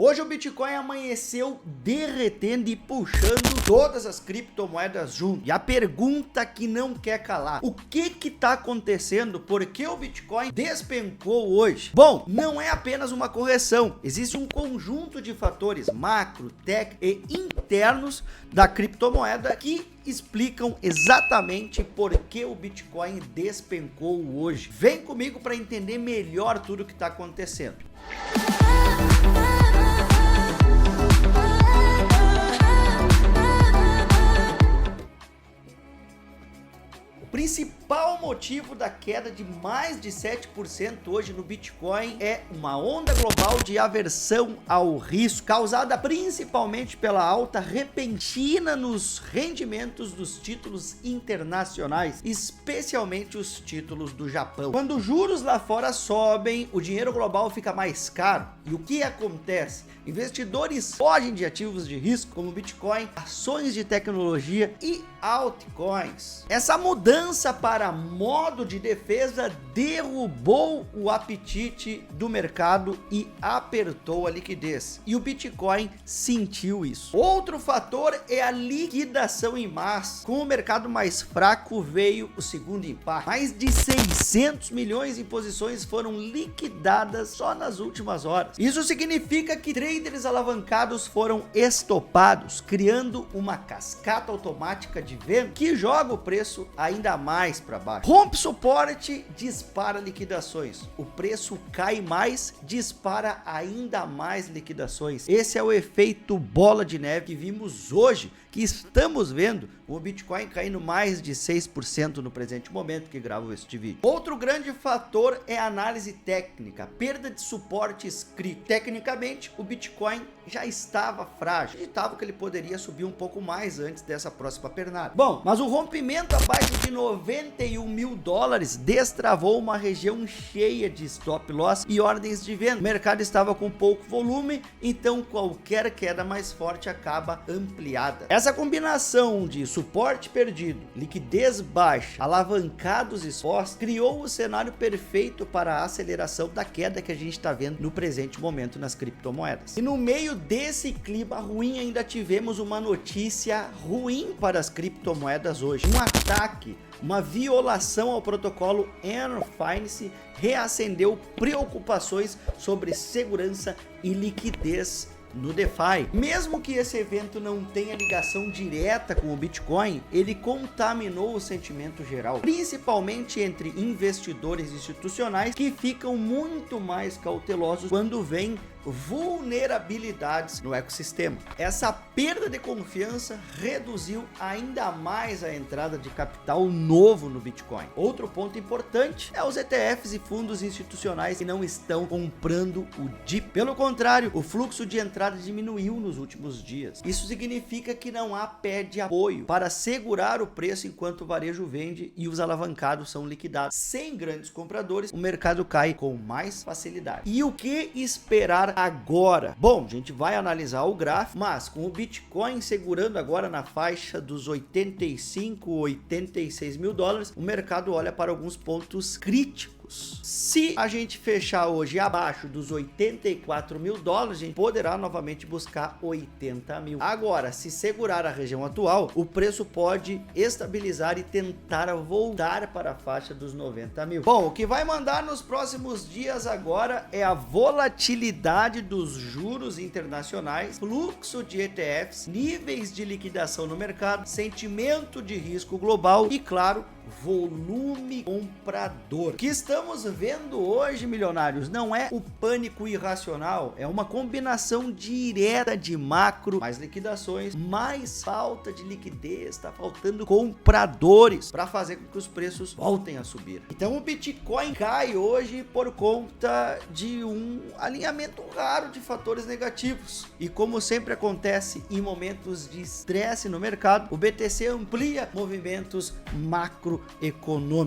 Hoje o Bitcoin amanheceu derretendo e puxando todas as criptomoedas junto. E a pergunta que não quer calar: o que tá acontecendo? Por que o Bitcoin despencou hoje? Bom, não é apenas uma correção. Existe um conjunto de fatores macro, tech e internos da criptomoeda que explicam exatamente por que o Bitcoin despencou hoje. Vem comigo para entender melhor tudo o que está acontecendo. O principal motivo da queda de mais de 7% hoje no Bitcoin é uma onda global de aversão ao risco, causada principalmente pela alta repentina nos rendimentos dos títulos internacionais, especialmente os títulos do Japão. Quando os juros lá fora sobem, o dinheiro global fica mais caro. E o que acontece? Investidores fogem de ativos de risco como Bitcoin, ações de tecnologia e altcoins. Essa mudança para modo de defesa derrubou o apetite do mercado e apertou a liquidez. E o Bitcoin sentiu isso. Outro fator é a liquidação em massa. Com o mercado mais fraco veio o segundo impacto. Mais de 600 milhões em posições foram liquidadas só nas últimas horas. Isso significa que traders alavancados foram estopados, criando uma cascata automática de venda que joga o preço ainda mais para baixo. Rompe suporte, dispara liquidações. O preço cai mais, dispara ainda mais liquidações. Esse é o efeito bola de neve que vimos hoje, que estamos vendo o Bitcoin caindo mais de 6% no presente momento que gravo este vídeo. Outro grande fator é a análise técnica, perda de suporte escrito. Tecnicamente, o Bitcoin já estava frágil. Acreditava que ele poderia subir um pouco mais antes dessa próxima pernada. Bom, mas o rompimento abaixo de 91 mil dólares destravou uma região cheia de stop loss e ordens de venda. O mercado estava com pouco volume, então qualquer queda mais forte acaba ampliada. Essa combinação de suporte perdido, liquidez baixa, alavancados expostos, criou o cenário perfeito para a aceleração da queda que a gente está vendo no presente momento nas criptomoedas. E no meio desse clima ruim ainda tivemos uma notícia ruim para as criptomoedas hoje. Um ataque, uma violação ao protocolo Anne Finance reacendeu preocupações sobre segurança e liquidez no DeFi. Mesmo que esse evento não tenha ligação direta com o Bitcoin, ele contaminou o sentimento geral, principalmente entre investidores institucionais que ficam muito mais cautelosos quando vem vulnerabilidades no ecossistema. Essa perda de confiança reduziu ainda mais a entrada de capital novo no Bitcoin. Outro ponto importante é os ETFs e fundos institucionais que não estão comprando o DIP. Pelo contrário, o fluxo de entrada diminuiu nos últimos dias. Isso significa que não há pé de apoio para segurar o preço enquanto o varejo vende e os alavancados são liquidados. Sem grandes compradores, o mercado cai com mais facilidade. E o que esperar agora? Bom, a gente vai analisar o gráfico, mas com o Bitcoin segurando agora na faixa dos 85, 86 mil dólares, o mercado olha para alguns pontos críticos. Se a gente fechar hoje abaixo dos 84 mil dólares, a gente poderá novamente buscar 80 mil. Agora, se segurar a região atual, o preço pode estabilizar e tentar voltar para a faixa dos 90 mil. Bom, o que vai mandar nos próximos dias agora é a volatilidade dos juros internacionais, fluxo de ETFs, níveis de liquidação no mercado, sentimento de risco global e, claro, volume comprador. O que estamos vendo hoje, milionários, não é o pânico irracional, é uma combinação direta de macro, mais liquidações, mais falta de liquidez, está faltando compradores para fazer com que os preços voltem a subir. Então o Bitcoin cai hoje por conta de um alinhamento raro de fatores negativos. E como sempre acontece em momentos de estresse no mercado, o BTC amplia movimentos macroeconômicos.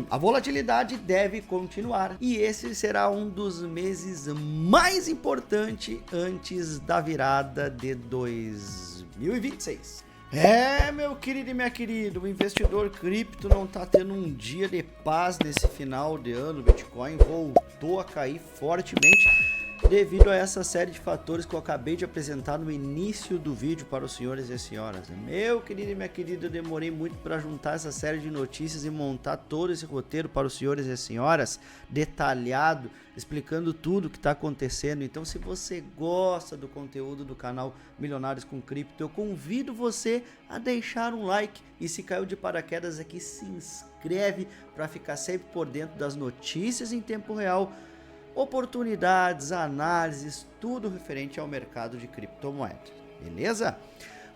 A volatilidade deve continuar e esse será um dos meses mais importantes antes da virada de 2026. Meu querido e minha querida, o investidor cripto não tá tendo um dia de paz nesse final de ano. O Bitcoin voltou a cair fortemente. devido a essa série de fatores que eu acabei de apresentar no início do vídeo para os senhores e senhoras. Meu querido e minha querida, eu demorei muito para juntar essa série de notícias e montar todo esse roteiro para os senhores e senhoras, detalhado, explicando tudo o que está acontecendo. Então, se você gosta do conteúdo do canal Milionários com Cripto, eu convido você a deixar um like e, se caiu de paraquedas aqui, se inscreve para ficar sempre por dentro das notícias em tempo real, oportunidades, análises, tudo referente ao mercado de criptomoedas, beleza?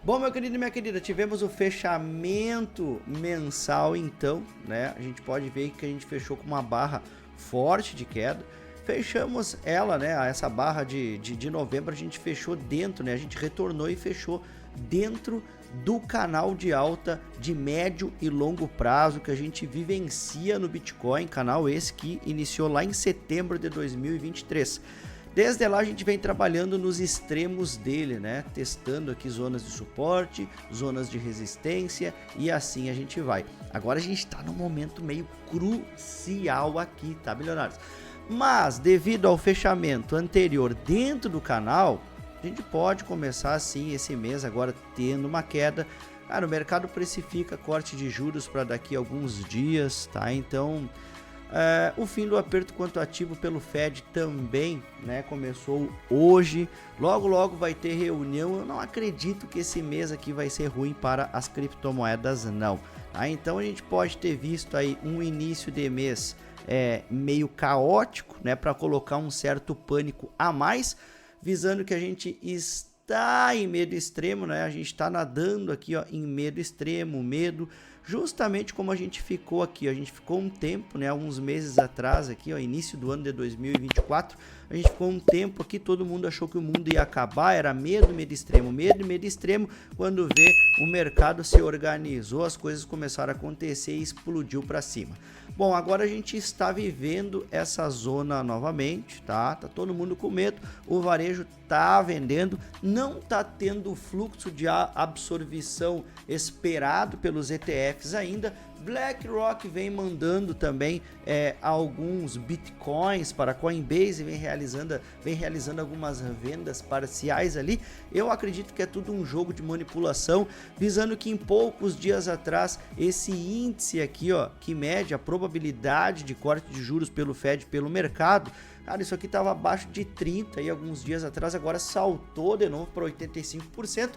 Bom, meu querido e minha querida, tivemos o fechamento mensal, então, né? A gente pode ver que a gente fechou com uma barra forte de queda. Fechamos ela, né? Essa barra de novembro a gente fechou dentro, né? A gente retornou e fechou dentro do canal de alta de médio e longo prazo que a gente vivencia no Bitcoin, canal esse que iniciou lá em setembro de 2023. Desde lá a gente vem trabalhando nos extremos dele, né? Testando aqui zonas de suporte, zonas de resistência e assim a gente vai. Agora a gente está num momento meio crucial aqui, tá, milionários? Mas devido ao fechamento anterior dentro do canal, a gente pode começar assim esse mês agora tendo uma queda. Cara, o mercado precifica corte de juros para daqui a alguns dias, tá? Então, o fim do aperto quantitativo pelo Fed também, né, começou hoje. Logo, logo vai ter reunião. Eu não acredito que esse mês aqui vai ser ruim para as criptomoedas, não. Tá? Então, a gente pode ter visto aí um início de mês meio caótico, né, para colocar um certo pânico a mais, visando que a gente está em medo extremo, né? A gente está nadando aqui, ó, em medo extremo, medo, justamente como a gente ficou aqui, ó. A gente ficou um tempo, né, alguns meses atrás aqui, ó, início do ano de 2024, a gente ficou um tempo aqui, todo mundo achou que o mundo ia acabar, era medo, medo extremo, medo, medo extremo, quando vê o mercado se organizou, as coisas começaram a acontecer e explodiu para cima. Bom, agora a gente está vivendo essa zona novamente, tá? Tá todo mundo com medo, o varejo tá vendendo, não tá tendo o fluxo de absorção esperado pelos ETFs ainda. BlackRock vem mandando também alguns bitcoins para a Coinbase, vem realizando algumas vendas parciais ali. Eu acredito que é tudo um jogo de manipulação, visando que em poucos dias atrás esse índice aqui, ó, que mede a probabilidade de corte de juros pelo Fed pelo mercado, cara, isso aqui estava abaixo de 30 e alguns dias atrás, agora saltou de novo para 85%.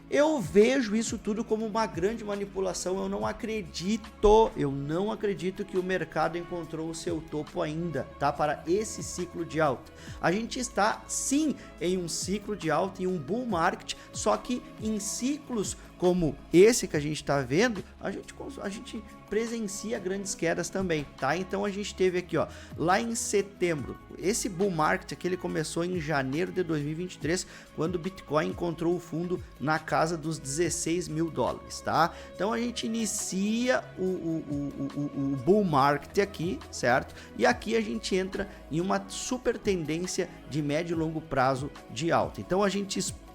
Eu vejo isso tudo como uma grande manipulação. Eu não acredito que o mercado encontrou o seu topo ainda, tá? Para esse ciclo de alta. A gente está sim em um ciclo de alta, em um bull market, só que em ciclos como esse que a gente está vendo, a gente presencia grandes quedas também, tá? Então a gente teve aqui, ó, lá em setembro, esse bull market aqui ele começou em janeiro de 2023, quando o Bitcoin encontrou o fundo na casa dos 16 mil dólares, tá? Então a gente inicia o bull market aqui, certo? E aqui a gente entra em uma super tendência de médio e longo prazo de alta. Então a gente explode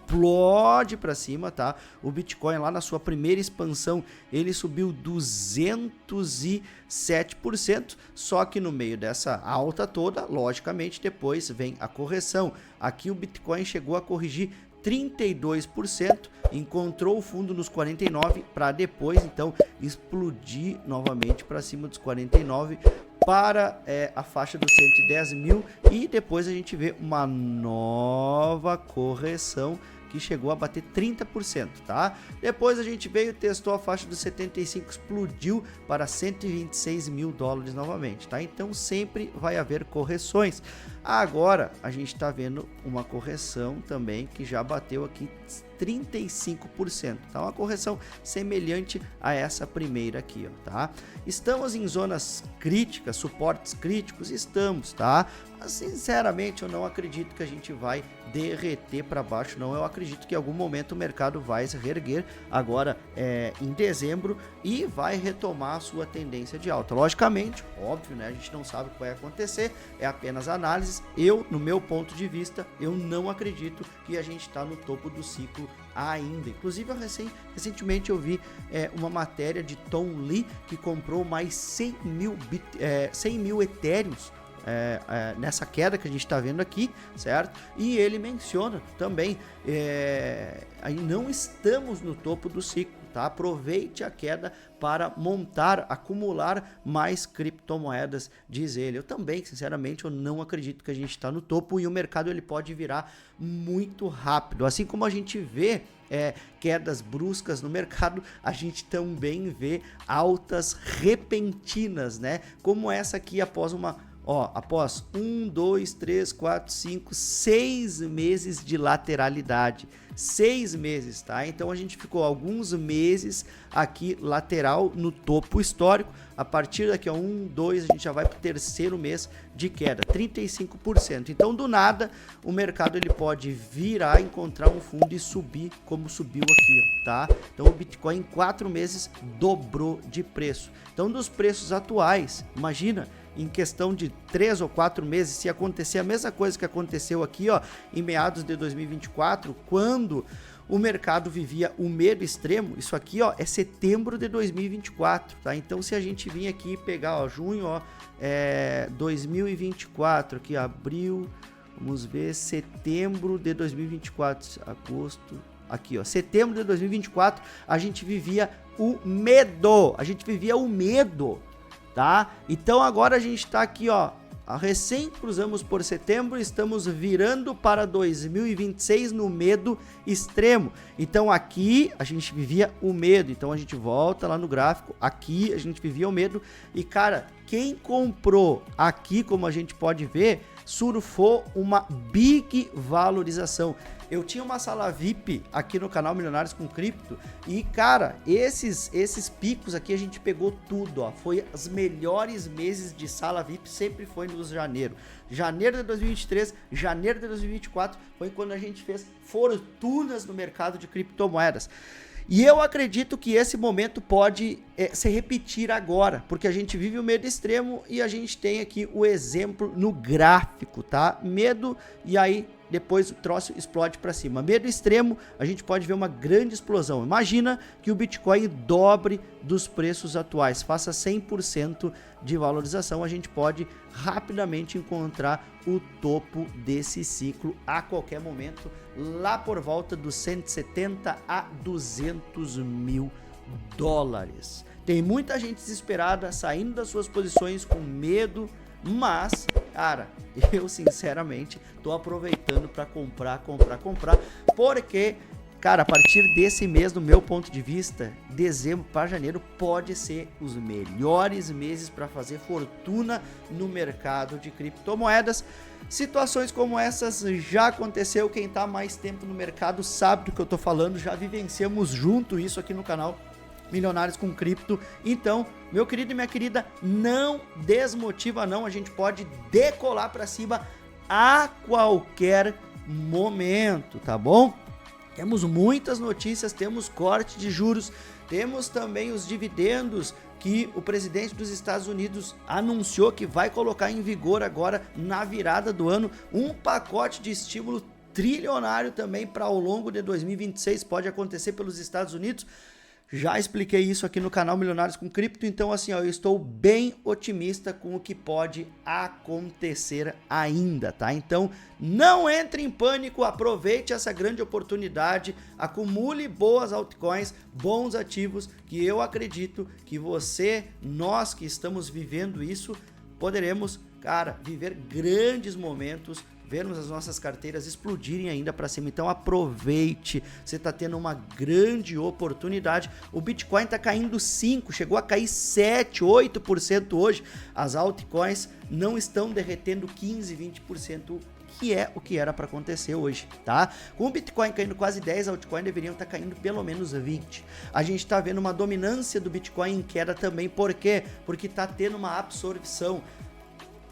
para cima, tá? O Bitcoin lá na sua primeira expansão, ele subiu 207%, só que no meio dessa alta toda, logicamente, depois vem a correção. Aqui o Bitcoin chegou a corrigir 32%, encontrou o fundo nos 49 para depois então explodir novamente para cima dos 49 para a faixa dos 110 mil, e depois a gente vê uma nova correção que chegou a bater 30%, tá? Depois a gente veio, testou a faixa dos 75, explodiu para 126 mil dólares novamente, tá? Então sempre vai haver correções. Agora a gente está vendo uma correção também que já bateu aqui 35%, tá? Uma correção semelhante a essa primeira aqui, ó, tá? Estamos em zonas críticas, suportes críticos, estamos, tá? Mas sinceramente eu não acredito que a gente vai derreter para baixo, não. Eu acredito que em algum momento o mercado vai se reerguer agora em dezembro e vai retomar a sua tendência de alta. Logicamente, óbvio, né? A gente não sabe o que vai acontecer, é apenas análises. Eu, no meu ponto de vista, eu não acredito que a gente está no topo do ciclo ainda. Inclusive, recentemente eu vi uma matéria de Tom Lee, que comprou mais 100 mil Ethereums nessa queda que a gente está vendo aqui, certo? E ele menciona também, aí não estamos no topo do ciclo, tá? Aproveite a queda para montar, acumular mais criptomoedas, diz ele. Eu também, sinceramente, eu não acredito que a gente está no topo e o mercado ele pode virar muito rápido. Assim como a gente vê quedas bruscas no mercado, a gente também vê altas repentinas, né? Como essa aqui após após 1, 2, 3, 4, 5, 6 meses de lateralidade. 6 meses, tá? Então a gente ficou alguns meses aqui lateral no topo histórico. A partir daqui a 1, 2, a gente já vai para o terceiro mês de queda, 35%. Então do nada o mercado ele pode virar, encontrar um fundo e subir como subiu aqui, ó, tá? Então o Bitcoin em 4 meses dobrou de preço. Então dos preços atuais, imagina, em questão de 3 ou 4 meses, se acontecer a mesma coisa que aconteceu aqui, ó, em meados de 2024, quando o mercado vivia o medo extremo, isso aqui, ó, é setembro de 2024, tá? Então, se a gente vir aqui e pegar, ó, junho, ó, 2024, aqui, abril, vamos ver, setembro de 2024, agosto, aqui, ó, setembro de 2024, a gente vivia o medo, tá? Então agora a gente tá aqui, ó, recém cruzamos por setembro, estamos virando para 2026 no medo extremo. Então aqui a gente vivia o medo, então a gente volta lá no gráfico, aqui a gente vivia o medo e cara, quem comprou aqui, como a gente pode ver, surfou uma big valorização. Eu tinha uma sala VIP aqui no canal Milionários com Cripto e, cara, esses picos aqui a gente pegou tudo, ó. Foi os melhores meses de sala VIP, sempre foi nos janeiro. Janeiro de 2023, janeiro de 2024 foi quando a gente fez fortunas no mercado de criptomoedas. E eu acredito que esse momento pode se repetir agora, porque a gente vive o medo extremo e a gente tem aqui o exemplo no gráfico, tá? Medo e aí depois o troço explode para cima. Medo extremo, a gente pode ver uma grande explosão. Imagina que o Bitcoin dobre dos preços atuais, faça 100% de valorização, a gente pode rapidamente encontrar o topo desse ciclo a qualquer momento, lá por volta dos 170 a 200 mil dólares. Tem muita gente desesperada, saindo das suas posições com medo, mas, cara, eu sinceramente tô aproveitando para comprar, porque, cara, a partir desse mês, do meu ponto de vista, dezembro para janeiro pode ser os melhores meses para fazer fortuna no mercado de criptomoedas. Situações como essas já aconteceu, quem tá mais tempo no mercado sabe do que eu tô falando, já vivenciamos junto isso aqui no canal Milionários com Cripto. Então, meu querido e minha querida, não desmotiva não, a gente pode decolar para cima a qualquer momento, tá bom? Temos muitas notícias, temos corte de juros, temos também os dividendos que o presidente dos Estados Unidos anunciou que vai colocar em vigor agora na virada do ano, um pacote de estímulo trilionário também para ao longo de 2026, pode acontecer pelos Estados Unidos. Já expliquei isso aqui no canal Milionários com Cripto, então assim, ó, eu estou bem otimista com o que pode acontecer ainda, tá? Então, não entre em pânico, aproveite essa grande oportunidade, acumule boas altcoins, bons ativos, que eu acredito que nós que estamos vivendo isso, poderemos, cara, viver grandes momentos, vermos as nossas carteiras explodirem ainda para cima. Então aproveite, você está tendo uma grande oportunidade. O Bitcoin está caindo 5%, chegou a cair 7%, 8% hoje. As altcoins não estão derretendo 15%, 20%, que é o que era para acontecer hoje, tá? Com o Bitcoin caindo quase 10%, a altcoin deveriam estar caindo pelo menos 20%. A gente está vendo uma dominância do Bitcoin em queda também, por quê? Porque está tendo uma absorção.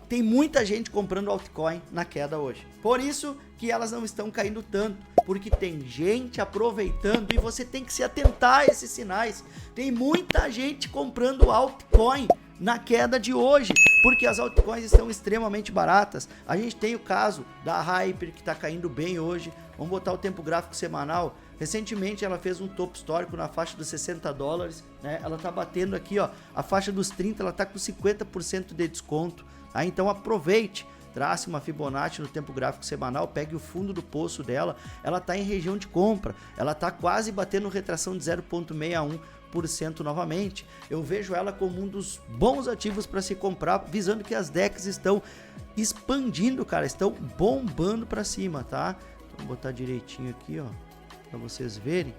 Tem muita gente comprando altcoin na queda hoje. Por isso que elas não estão caindo tanto, porque tem gente aproveitando e você tem que se atentar a esses sinais. Tem muita gente comprando altcoin na queda de hoje. porque as altcoins estão extremamente baratas. A gente tem o caso da Hyper, que está caindo bem hoje. Vamos botar o tempo gráfico semanal. Recentemente ela fez um topo histórico na faixa dos $60, né? Ela tá batendo aqui, ó, a faixa dos 30, ela tá com 50% de desconto, tá? Então aproveite, trace uma Fibonacci no tempo gráfico semanal, pegue o fundo do poço dela, ela tá em região de compra, ela tá quase batendo retração de 0,61% novamente. Eu vejo ela como um dos bons ativos para se comprar, visando que as DEX estão expandindo, cara, estão bombando para cima, tá? Vou botar direitinho aqui, ó, para vocês verem,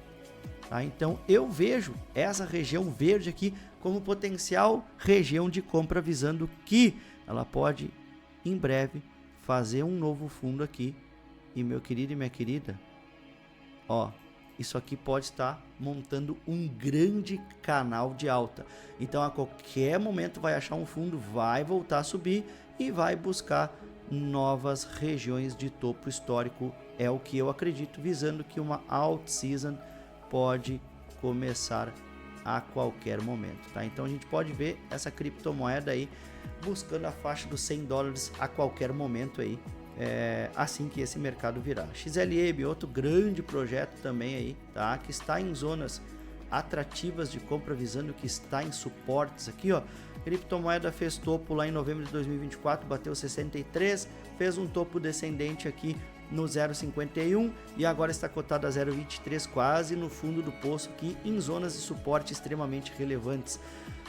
tá? Então eu vejo essa região verde aqui como potencial região de compra, visando que ela pode em breve fazer um novo fundo aqui. E meu querido e minha querida, ó, isso aqui pode estar montando um grande canal de alta. Então a qualquer momento vai achar um fundo, vai voltar a subir e vai buscar novas regiões de topo histórico. É o que eu acredito, visando que uma alt season pode começar a qualquer momento, tá? Então a gente pode ver essa criptomoeda aí buscando a faixa dos $100 a qualquer momento aí, assim que esse mercado virar. XLM, outro grande projeto também aí, tá? Que está em zonas atrativas de compra, visando que está em suportes aqui, ó. Criptomoeda fez topo lá em novembro de 2024, bateu 63, fez um topo descendente aqui no 0,51 e agora está cotado a 0,23, quase no fundo do poço aqui, em zonas de suporte extremamente relevantes.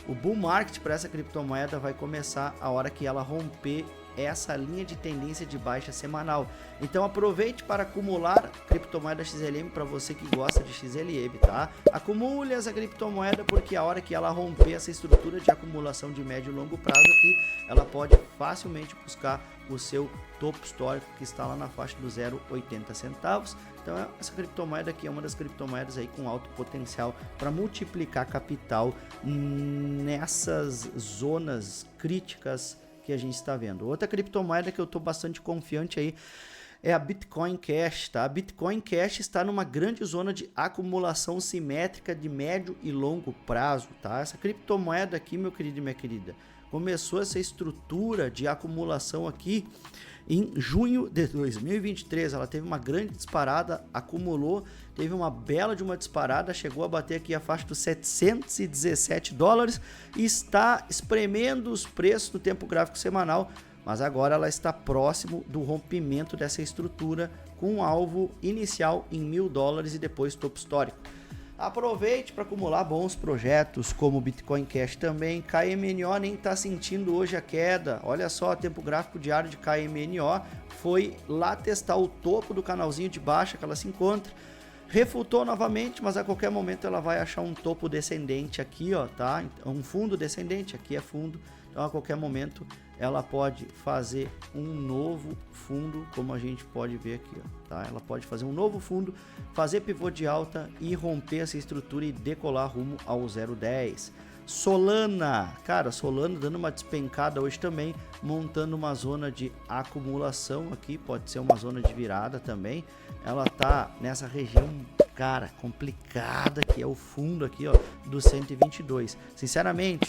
O bull market para essa criptomoeda vai começar a hora que ela romper essa linha de tendência de baixa semanal. Então aproveite para acumular criptomoeda XLM, para você que gosta de XLM, tá? Acumule essa criptomoeda, porque a hora que ela romper essa estrutura de acumulação de médio e longo prazo aqui, ela pode facilmente buscar o seu topo histórico, que está lá na faixa do 0,80 centavos. Então essa criptomoeda aqui é uma das criptomoedas aí com alto potencial para multiplicar capital nessas zonas críticas que a gente está vendo. Outra criptomoeda que eu estou bastante confiante aí é a Bitcoin Cash, tá? A Bitcoin Cash está numa grande zona de acumulação simétrica de médio e longo prazo, tá? Essa criptomoeda aqui, meu querido e minha querida, começou essa estrutura de acumulação aqui em junho de 2023. Ela teve uma grande disparada, acumulou, teve uma bela de uma disparada, chegou a bater aqui a faixa dos $717 e está espremendo os preços no tempo gráfico semanal, mas agora ela está próximo do rompimento dessa estrutura, com um alvo inicial em $1.000 e depois topo histórico. Aproveite para acumular bons projetos como o Bitcoin Cash também. KMNO nem está sentindo hoje a queda. Olha só, tempo gráfico diário de KMNO foi lá testar o topo do canalzinho de baixa que ela se encontra. Refutou novamente, mas a qualquer momento ela vai achar um topo descendente aqui, ó, tá? Um fundo descendente, aqui é fundo. Então a qualquer momento ela pode fazer um novo fundo, como a gente pode ver aqui, ó, tá? Ela pode fazer um novo fundo, fazer pivô de alta e romper essa estrutura e decolar rumo ao 0,10. Solana, cara, Solana dando uma despencada hoje também, montando uma zona de acumulação aqui, pode ser uma zona de virada também. Ela tá nessa região, cara, complicada, que é o fundo aqui, ó, do 122. Sinceramente,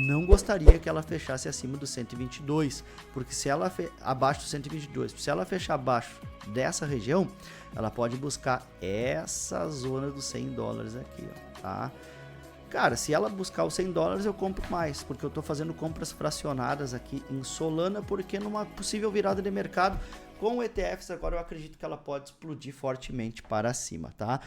não gostaria que ela fechasse acima do 122, porque se ela abaixo do 122, se ela fechar abaixo dessa região, ela pode buscar essa zona dos $100 aqui, ó, tá? Cara, se ela buscar os $100, eu compro mais, porque eu tô fazendo compras fracionadas aqui em Solana, porque numa possível virada de mercado com ETFs, agora eu acredito que ela pode explodir fortemente para cima, tá?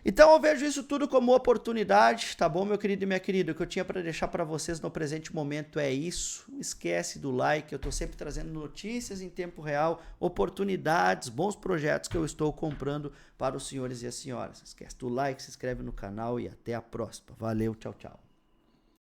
Então eu vejo isso tudo como oportunidade, tá bom, meu querido e minha querida? O que eu tinha para deixar para vocês no presente momento é isso. Esquece do like, eu tô sempre trazendo notícias em tempo real, oportunidades, bons projetos que eu estou comprando para os senhores e as senhoras. Esquece do like, se inscreve no canal e até a próxima. Valeu, tchau, tchau.